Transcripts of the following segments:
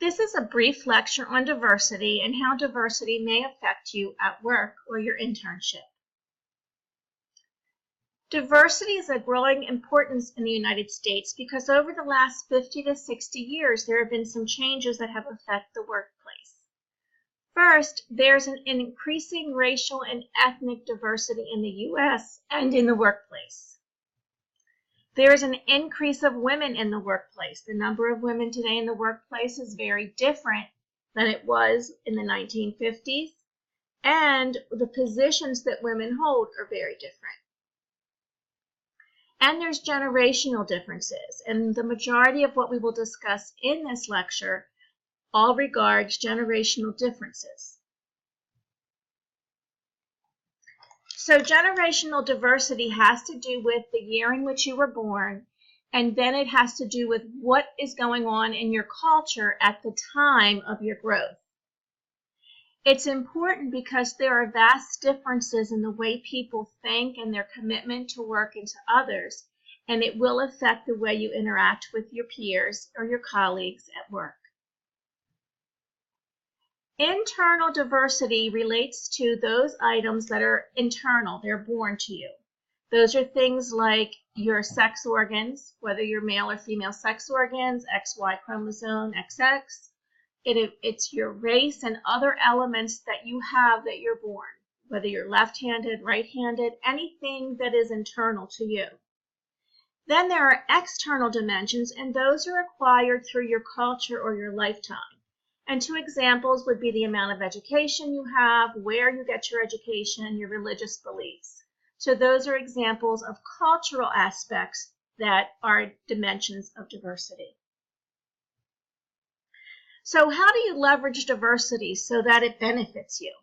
This is a brief lecture on diversity and how diversity may affect you at work or your internship. Diversity is of growing importance in the United States because over the last 50 to 60 years, there have been some changes that have affected the workplace. First, there's an increasing racial and ethnic diversity in the U.S. and in the workplace. There is an increase of women in the workplace. The number of women today in the workplace is very different than it was in the 1950s, and the positions that women hold are very different. And there's generational differences, and the majority of what we will discuss in this lecture all regards generational differences. So generational diversity has to do with the year in which you were born, and then it has to do with what is going on in your culture at the time of your growth. It's important because there are vast differences in the way people think and their commitment to work and to others, and it will affect the way you interact with your peers or your colleagues at work. Internal diversity relates to those items that are internal, they're born to you. Those are things like your sex organs, whether you're male or female sex organs, XY chromosome, XX. It's your race and other elements that you have that you're born, whether you're left-handed, right-handed, anything that is internal to you. Then there are external dimensions, and those are acquired through your culture or your lifetime. And two examples would be the amount of education you have, where you get your education, and your religious beliefs. So those are examples of cultural aspects that are dimensions of diversity. So how do you leverage diversity so that it benefits you?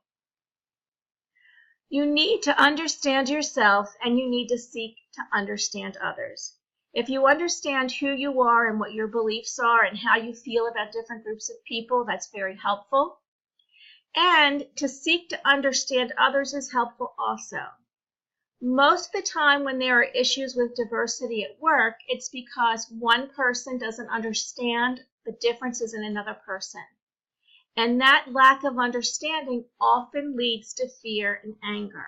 You need to understand yourself, and you need to seek to understand others. If you understand who you are and what your beliefs are and how you feel about different groups of people, that's very helpful. And to seek to understand others is helpful also. Most of the time when there are issues with diversity at work, it's because one person doesn't understand the differences in another person. And that lack of understanding often leads to fear and anger.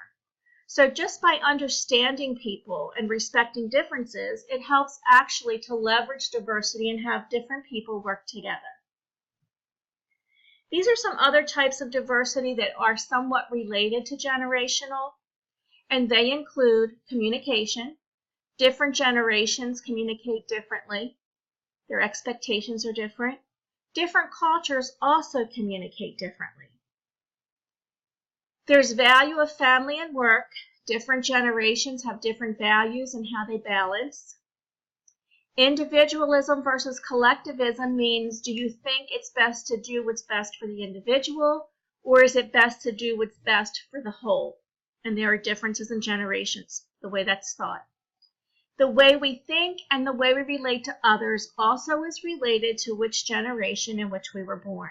So just by understanding people and respecting differences, it helps actually to leverage diversity and have different people work together. These are some other types of diversity that are somewhat related to generational, and they include communication. Different generations communicate differently. Their expectations are different. Different cultures also communicate differently. There's value of family and work. Different generations have different values and how they balance. Individualism versus collectivism means, do you think it's best to do what's best for the individual, or is it best to do what's best for the whole? And there are differences in generations, the way that's thought. The way we think and the way we relate to others also is related to which generation in which we were born.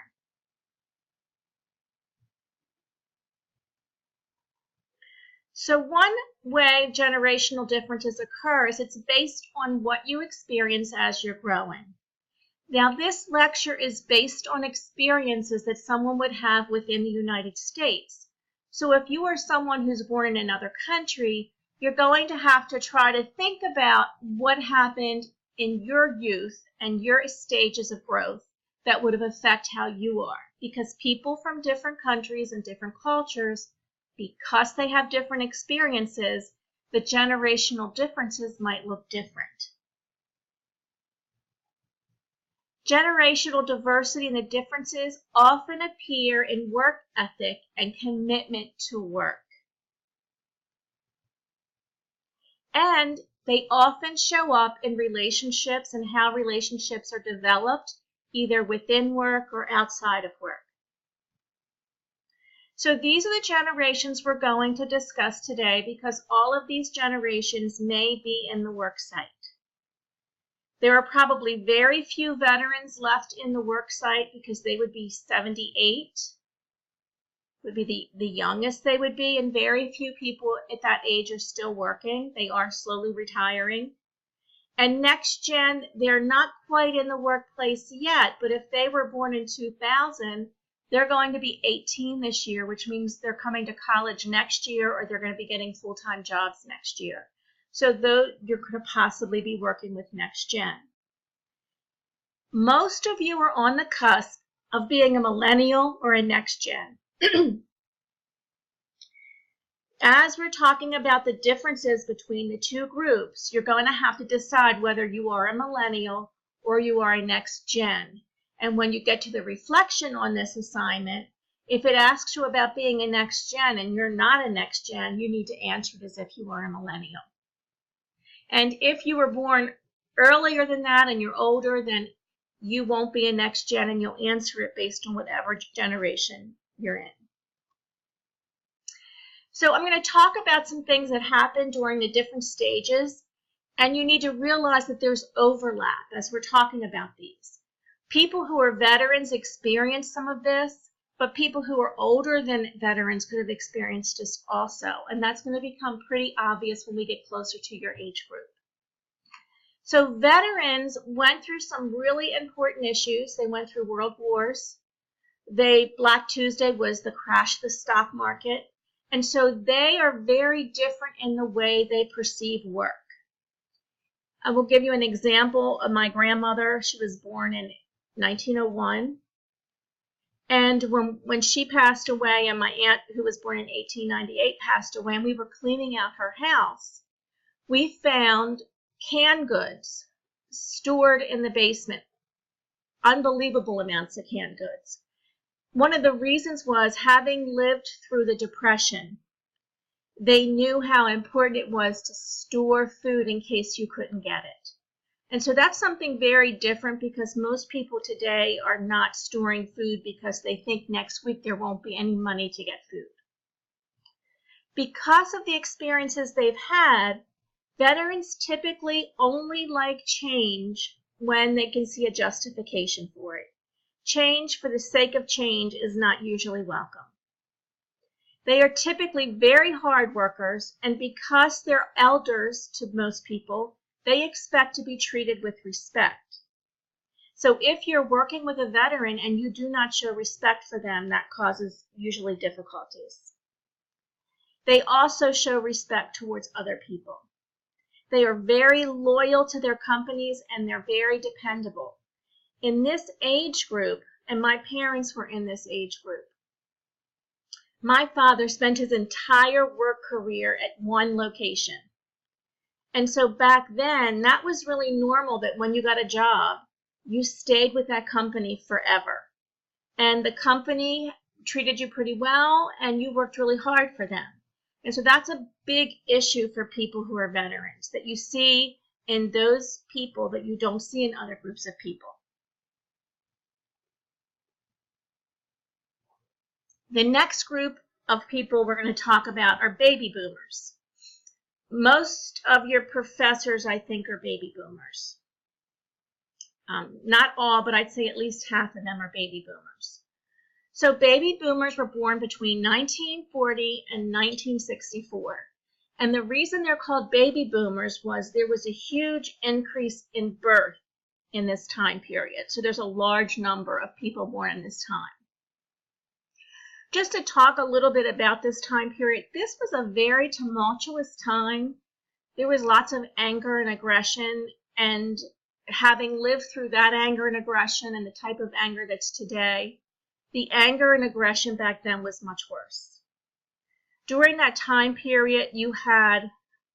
So one way generational differences occur is it's based on what you experience as you're growing. Now, this lecture is based on experiences that someone would have within the United States. So if you are someone who's born in another country, you're going to have to try to think about what happened in your youth and your stages of growth that would have affected how you are. Because people from different countries and different cultures, because they have different experiences, the generational differences might look different. Generational diversity and the differences often appear in work ethic and commitment to work. And they often show up in relationships and how relationships are developed, either within work or outside of work. So these are the generations we're going to discuss today because all of these generations may be in the work site. There are probably very few veterans left in the work site because they would be 78, would be the youngest they would be, and very few people at that age are still working. They are slowly retiring. And next gen, they're not quite in the workplace yet, but if they were born in 2000, they're going to be 18 this year, which means they're coming to college next year, or they're going to be getting full-time jobs next year. So though you could possibly be working with next gen. Most of you are on the cusp of being a millennial or a next gen. As we're talking about the differences between the two groups, you're going to have to decide whether you are a millennial or you are a next gen. And when you get to the reflection on this assignment, if it asks you about being a next gen and you're not a next gen, you need to answer it as if you are a millennial. And if you were born earlier than that and you're older, then you won't be a next gen and you'll answer it based on whatever generation you're in. So I'm going to talk about some things that happen during the different stages, and you need to realize that there's overlap as we're talking about these. People who are veterans experience some of this, but people who are older than veterans could have experienced this also, and that's going to become pretty obvious when we get closer to your age group. So veterans went through some really important issues. They went through world wars. Black Tuesday was the crash of the stock market. And so they are very different in the way they perceive work. I will give you an example of my grandmother. She was born in 1901. And when she passed away, and my aunt, who was born in 1898, passed away, and we were cleaning out her house, we found canned goods stored in the basement. Unbelievable amounts of canned goods. One of the reasons was, having lived through the Depression, they knew how important it was to store food in case you couldn't get it. And so that's something very different, because most people today are not storing food because they think next week there won't be any money to get food. Because of the experiences they've had, veterans typically only like change when they can see a justification for it. Change for the sake of change is not usually welcome. They are typically very hard workers, and because they're elders to most people, they expect to be treated with respect. So if you're working with a veteran and you do not show respect for them, that causes usually difficulties. They also show respect towards other people. They are very loyal to their companies, and they're very dependable. In this age group, and my parents were in this age group, my father spent his entire work career at one location. And so back then, that was really normal, that when you got a job, you stayed with that company forever. And the company treated you pretty well, and you worked really hard for them. And so that's a big issue for people who are veterans, that you see in those people that you don't see in other groups of people. The next group of people we're going to talk about are baby boomers. Most of your professors, I think, are baby boomers. Not all, but I'd say at least half of them are baby boomers. So baby boomers were born between 1940 and 1964. And the reason they're called baby boomers was there was a huge increase in birth in this time period. So there's a large number of people born in this time. Just to talk a little bit about this time period, this was a very tumultuous time. There was lots of anger and aggression, and having lived through that anger and aggression and the type of anger that's today, the anger and aggression back then was much worse. During that time period, you had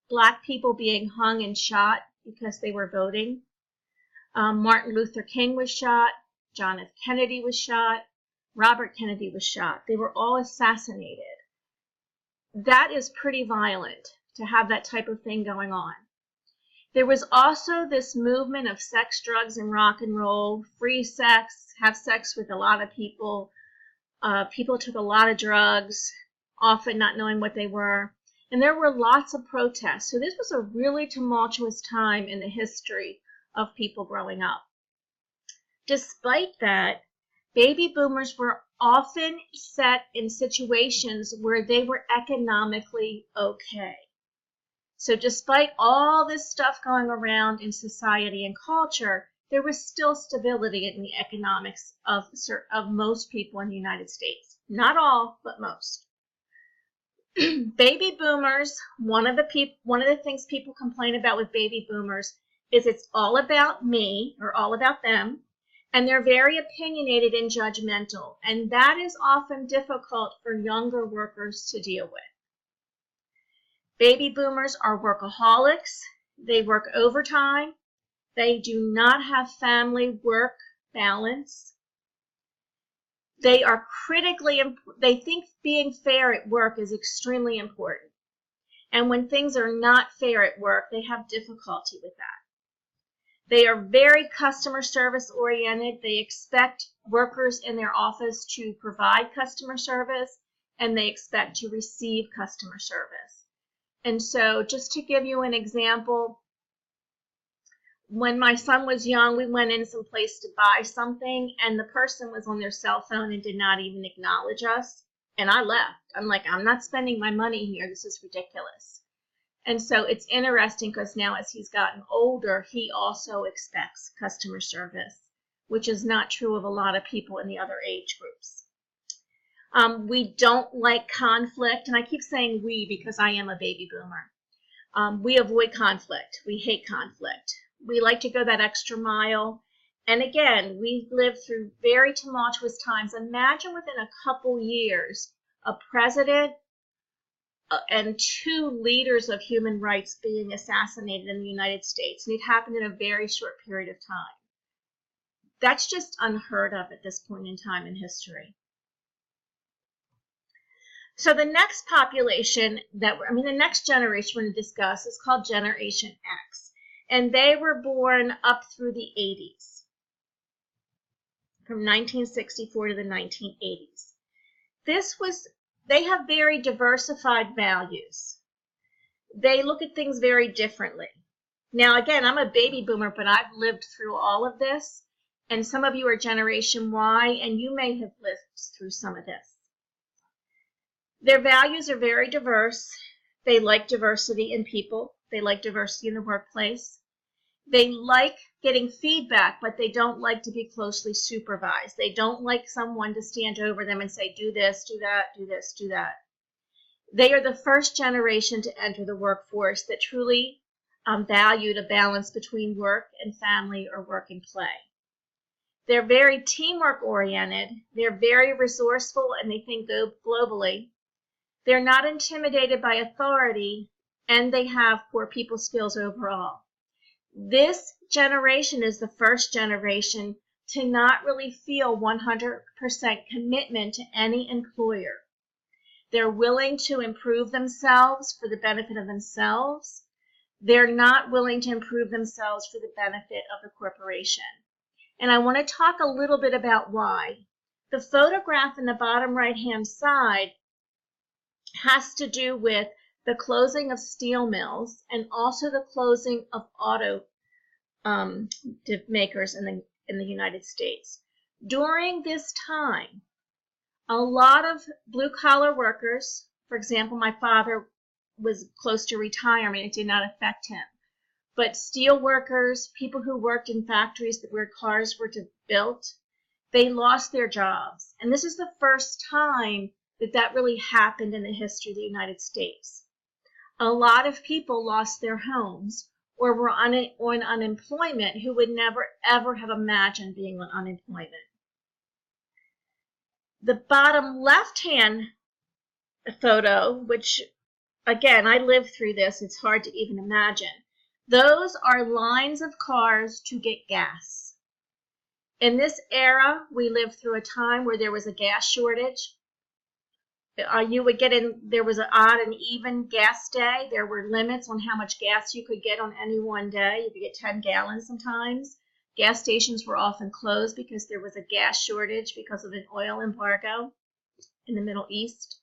Black people being hung and shot because they were voting. Martin Luther King was shot. John F. Kennedy was shot. Robert Kennedy was shot. They were all assassinated. That is pretty violent to have that type of thing going on. There was also this movement of sex, drugs, and rock and roll, free sex, have sex with a lot of people. People took a lot of drugs, often not knowing what they were. And there were lots of protests. So this was a really tumultuous time in the history of people growing up. Despite that, baby boomers were often set in situations where they were economically okay. So despite all this stuff going around in society and culture, there was still stability in the economics of most people in the United States. Not all, but most. Baby boomers, one of the things people complain about with baby boomers is it's all about me or all about them, and they're very opinionated and judgmental, and that is often difficult for younger workers to deal with. Baby boomers are workaholics. They work overtime. They do not have family work balance. They are they think being fair at work is extremely important. And when things are not fair at work, they have difficulty with that. They are very customer service oriented. They expect workers in their office to provide customer service, and they expect to receive customer service. And so just to give you an example, when my son was young, we went in some place to buy something, and the person was on their cell phone and did not even acknowledge us. And I left. I'm like, I'm not spending my money here. This is ridiculous. And so it's interesting because now as he's gotten older, he also expects customer service, which is not true of a lot of people in the other age groups. We don't like conflict, and I keep saying we because I am a baby boomer. We avoid conflict. We hate conflict. We like to go that extra mile. And again, we've lived through very tumultuous times. Imagine within a couple years, a president and 2 leaders of human rights being assassinated in the United States. And it happened in a very short period of time. That's just unheard of at this point in time in history. So the next population the next generation we're going to discuss is called Generation X. And they were born up through the 80s, from 1964 to the 1980s. They have very diversified values. They look at things very differently. Now, again, I'm a baby boomer, but I've lived through all of this. And some of you are Generation Y, and you may have lived through some of this. Their values are very diverse. They like diversity in people. They like diversity in the workplace. They like getting feedback, but they don't like to be closely supervised. They don't like someone to stand over them and say, do this, do that, do this, do that. They are the first generation to enter the workforce that truly valued a balance between work and family or work and play. They're very teamwork oriented. They're very resourceful, and they think globally. They're not intimidated by authority, and they have poor people skills overall. This generation is the first generation to not really feel 100% commitment to any employer. They're willing to improve themselves for the benefit of themselves. They're not willing to improve themselves for the benefit of the corporation. And I want to talk a little bit about why. The photograph in the bottom right-hand side has to do with the closing of steel mills and also the closing of auto makers in the United States. During this time, a lot of blue-collar workers, for example, my father was close to retirement. It did not affect him. But steel workers, people who worked in factories where cars were built, they lost their jobs. And this is the first time that really happened in the history of the United States. A lot of people lost their homes or were on unemployment who would never, ever have imagined being on unemployment. The bottom left-hand photo, which, again, I lived through this, it's hard to even imagine. Those are lines of cars to get gas. In this era, we lived through a time where there was a gas shortage. You would get in, there was an odd and even gas day. There were limits on how much gas you could get on any one day. You could get 10 gallons sometimes. Gas stations were often closed because there was a gas shortage because of an oil embargo in the Middle East.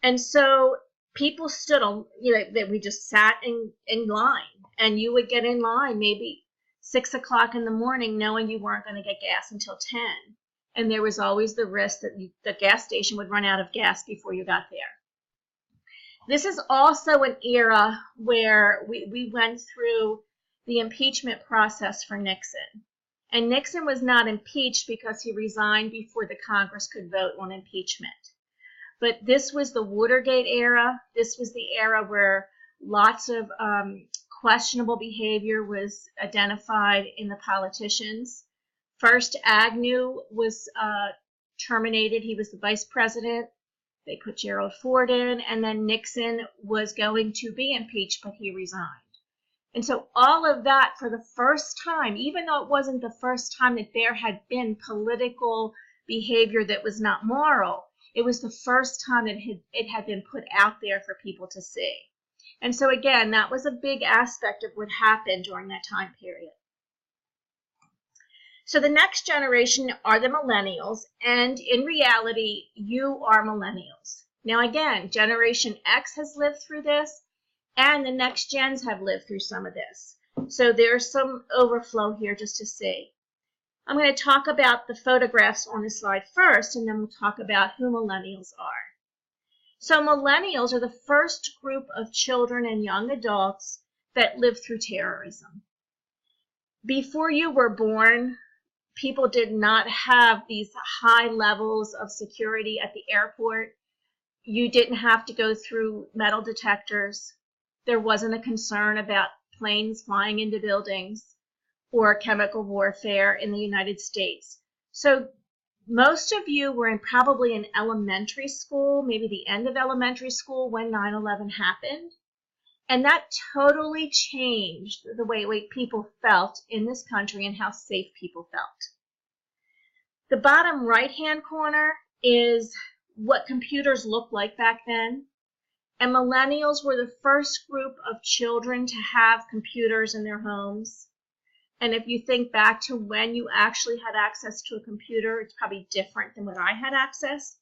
And so people stood on, we just sat in line, and you would get in line maybe 6 o'clock in the morning knowing you weren't going to get gas until 10. And there was always the risk that the gas station would run out of gas before you got there. This is also an era where we went through the impeachment process for Nixon. And Nixon was not impeached because he resigned before the Congress could vote on impeachment. But this was the Watergate era. This was the era where lots of questionable behavior was identified in the politicians. First, Agnew was terminated. He was the vice president. They put Gerald Ford in, and then Nixon was going to be impeached, but he resigned. And so all of that, for the first time, even though it wasn't the first time that there had been political behavior that was not moral, it was the first time that it had been put out there for people to see. And so again, that was a big aspect of what happened during that time period. So the next generation are the millennials, and in reality, you are millennials. Now again, Generation X has lived through this, and the next gens have lived through some of this. So there's some overflow here just to see. I'm going to talk about the photographs on this slide first, and then we'll talk about who millennials are. So millennials are the first group of children and young adults that lived through terrorism. Before you were born, people did not have these high levels of security at the airport. You didn't have to go through metal detectors. There wasn't a concern about planes flying into buildings or chemical warfare in the United States. So most of you were probably in elementary school, maybe the end of elementary school when 9/11 happened. And that totally changed the way people felt in this country and how safe people felt. The bottom right-hand corner is what computers looked like back then. And millennials were the first group of children to have computers in their homes. And if you think back to when you actually had access to a computer, it's probably different than when I had access.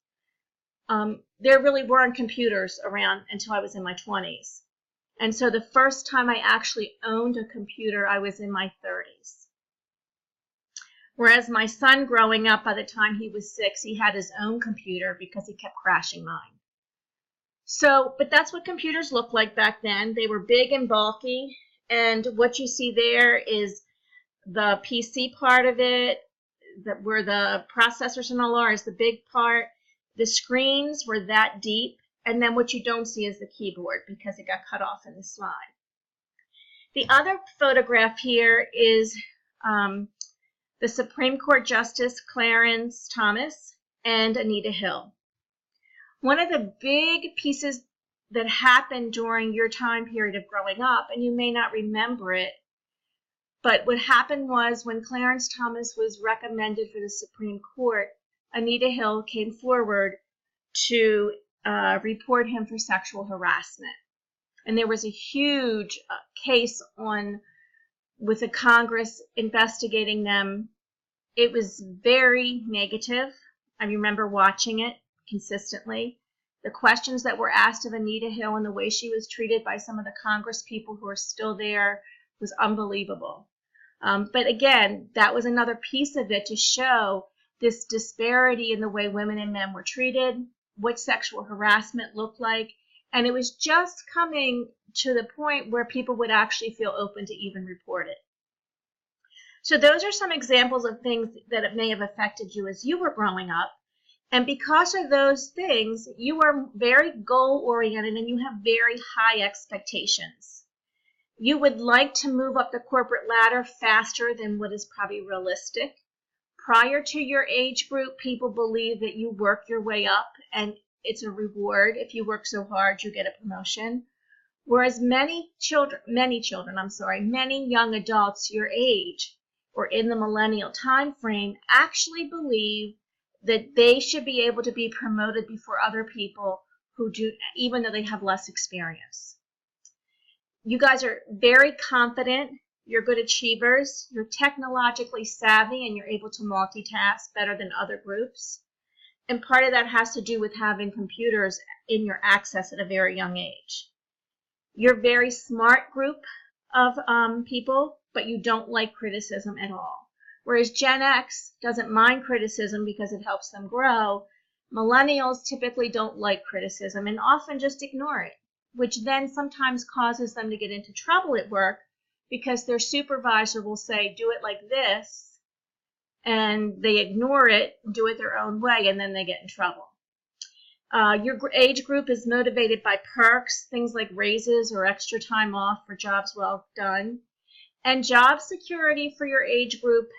There really weren't computers around until I was in my 20s. And so the first time I actually owned a computer, I was in my 30s. Whereas my son growing up, by the time he was 6, he had his own computer because he kept crashing mine. So, but that's what computers looked like back then. They were big and bulky. And what you see there is the PC part of it, where the processors and all are, is the big part. The screens were that deep. And then what you don't see is the keyboard because it got cut off in the slide. The other photograph here is the Supreme Court Justice Clarence Thomas and Anita Hill. One of the big pieces that happened during your time period of growing up, and you may not remember it, but what happened was when Clarence Thomas was recommended for the Supreme Court, Anita Hill came forward to report him for sexual harassment. And there was a huge case with the Congress investigating them. It was very negative. I remember watching it consistently. The questions that were asked of Anita Hill and the way she was treated by some of the Congress people who are still there was unbelievable. But again, that was another piece of it to show this disparity in the way women and men were treated, what sexual harassment looked like, and it was just coming to the point where people would actually feel open to even report it. So those are some examples of things that may have affected you as you were growing up. And because of those things, you are very goal-oriented and you have very high expectations. You would like to move up the corporate ladder faster than what is probably realistic. Prior to your age group, people believe that you work your way up and it's a reward. If you work so hard, you get a promotion. Whereas many young adults your age or in the millennial time frame actually believe that they should be able to be promoted before other people who do, even though they have less experience. You guys are very confident. You're good achievers. You're technologically savvy and you're able to multitask better than other groups. And part of that has to do with having computers in your access at a very young age. You're a very smart group of people, but you don't like criticism at all. Whereas Gen X doesn't mind criticism because it helps them grow, millennials typically don't like criticism and often just ignore it. which then sometimes causes them to get into trouble at work because their supervisor will say, do it like this, and they ignore it, do it their own way, and then they get in trouble. Your age group is motivated by perks, things like raises or extra time off for jobs well done. And job security for your age group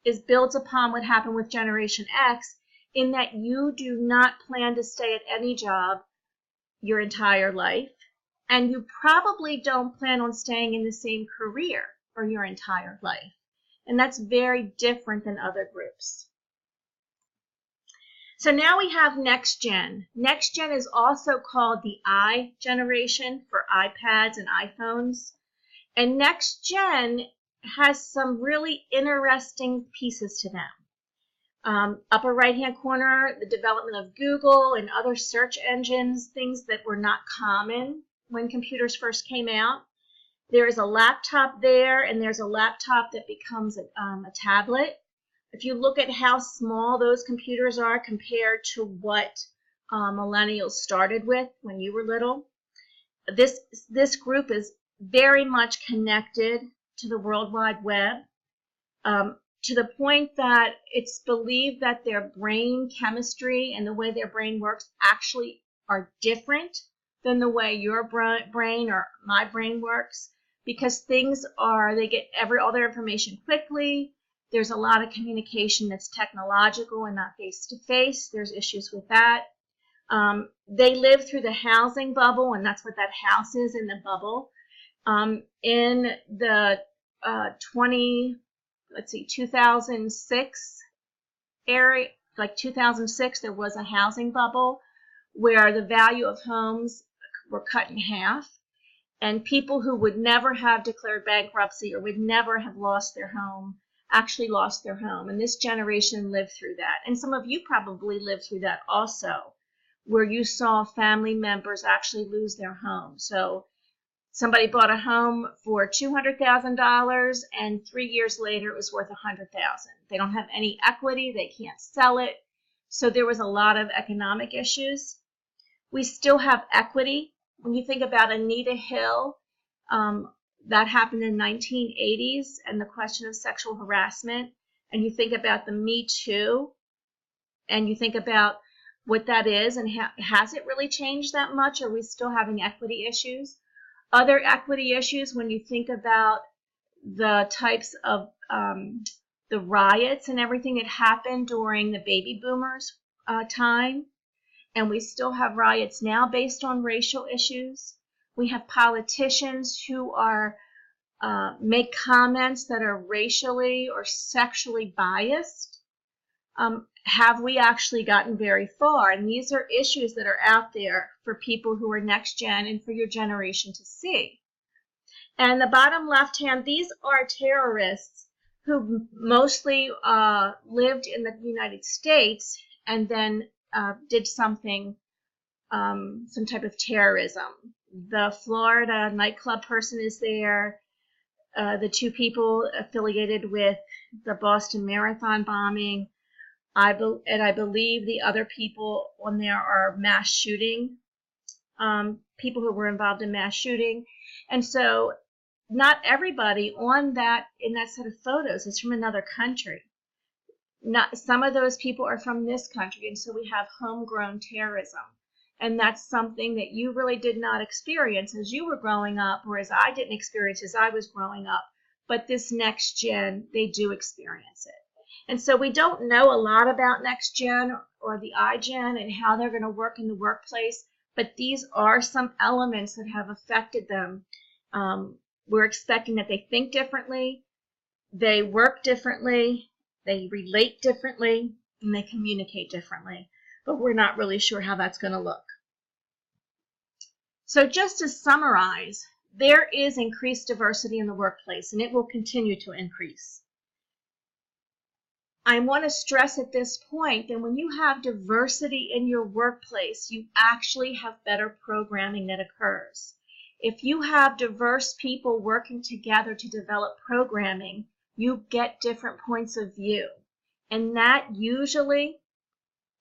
is built upon what happened with Generation X, in that you do not plan to stay at any job your entire life, and you probably don't plan on staying in the same career for your entire life. And that's very different than other groups. So now we have Next Gen. Next Gen is also called the I generation for iPads and iPhones. And Next Gen has some really interesting pieces to them. Upper right-hand corner, the development of Google and other search engines, things that were not common when computers first came out. There is a laptop there, and there's a laptop that becomes a tablet. If you look at how small those computers are compared to what millennials started with when you were little, this group is very much connected to the World Wide Web, to the point that it's believed that their brain chemistry and the way their brain works actually are different than the way your brain or my brain works, because they get all their information quickly. There's a lot of communication that's technological and not face-to-face. There's issues with that. They live through the housing bubble, and that's what that house is in the bubble. In the 2006 area, like 2006, there was a housing bubble where the value of homes were cut in half, and people who would never have declared bankruptcy or would never have lost their home actually lost their home. And this generation lived through that. And some of you probably lived through that also, where you saw family members actually lose their home. So somebody bought a home for $200,000, and 3 years later it was worth $100,000. They don't have any equity, they can't sell it. So there was a lot of economic issues. We still have equity. When you think about Anita Hill, that happened in the 1980s, and the question of sexual harassment, and you think about the Me Too, and you think about what that is, and has it really changed that much? Are we still having equity issues? Other equity issues, when you think about the types of the riots and everything that happened during the baby boomers time, and we still have riots now based on racial issues. We have politicians who make comments that are racially or sexually biased. Have we actually gotten very far? And these are issues that are out there for people who are next gen and for your generation to see. And the bottom left hand, these are terrorists who mostly lived in the United States and then did something, some type of terrorism. The Florida nightclub person is there. The two people affiliated with the Boston Marathon bombing. I believe the other people on there are mass shooting, people who were involved in mass shooting. And so not everybody in that set of photos is from another country. Some of those people are from this country, and so we have homegrown terrorism. And that's something that you really did not experience as you were growing up, or as I didn't experience as I was growing up. But this next gen, they do experience it. And so we don't know a lot about next gen or the iGen and how they're going to work in the workplace, but these are some elements that have affected them. We're expecting that they think differently, they work differently, they relate differently, and they communicate differently. But we're not really sure how that's going to look. So just to summarize, there is increased diversity in the workplace, and it will continue to increase. I want to stress at this point that when you have diversity in your workplace, you actually have better programming that occurs. If you have diverse people working together to develop programming, you get different points of view, and that usually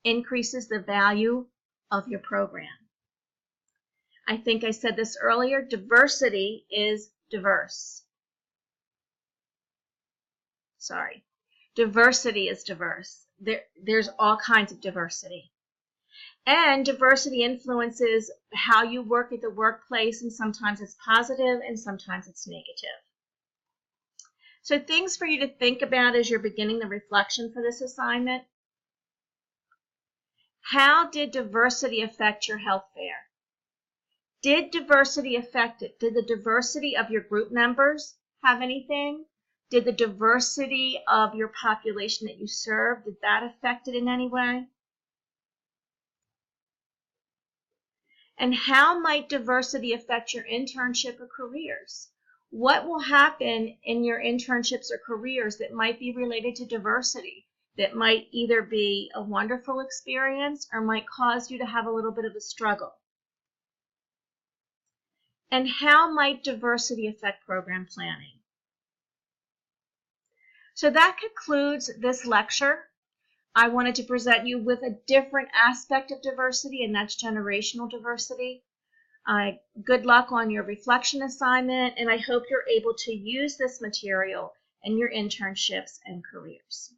increases the value of your program. I think I said this earlier, diversity is diverse. Sorry. Diversity is diverse. There's all kinds of diversity. And diversity influences how you work at the workplace, and sometimes it's positive and sometimes it's negative. So things for you to think about as you're beginning the reflection for this assignment. How did diversity affect your health fair? Did diversity affect it? Did the diversity of your group members have anything? Did the diversity of your population that you serve, did that affect it in any way? And how might diversity affect your internship or careers? What will happen in your internships or careers that might be related to diversity, that might either be a wonderful experience or might cause you to have a little bit of a struggle? And how might diversity affect program planning? So that concludes this lecture. I wanted to present you with a different aspect of diversity, and that's generational diversity. Good luck on your reflection assignment, and I hope you're able to use this material in your internships and careers.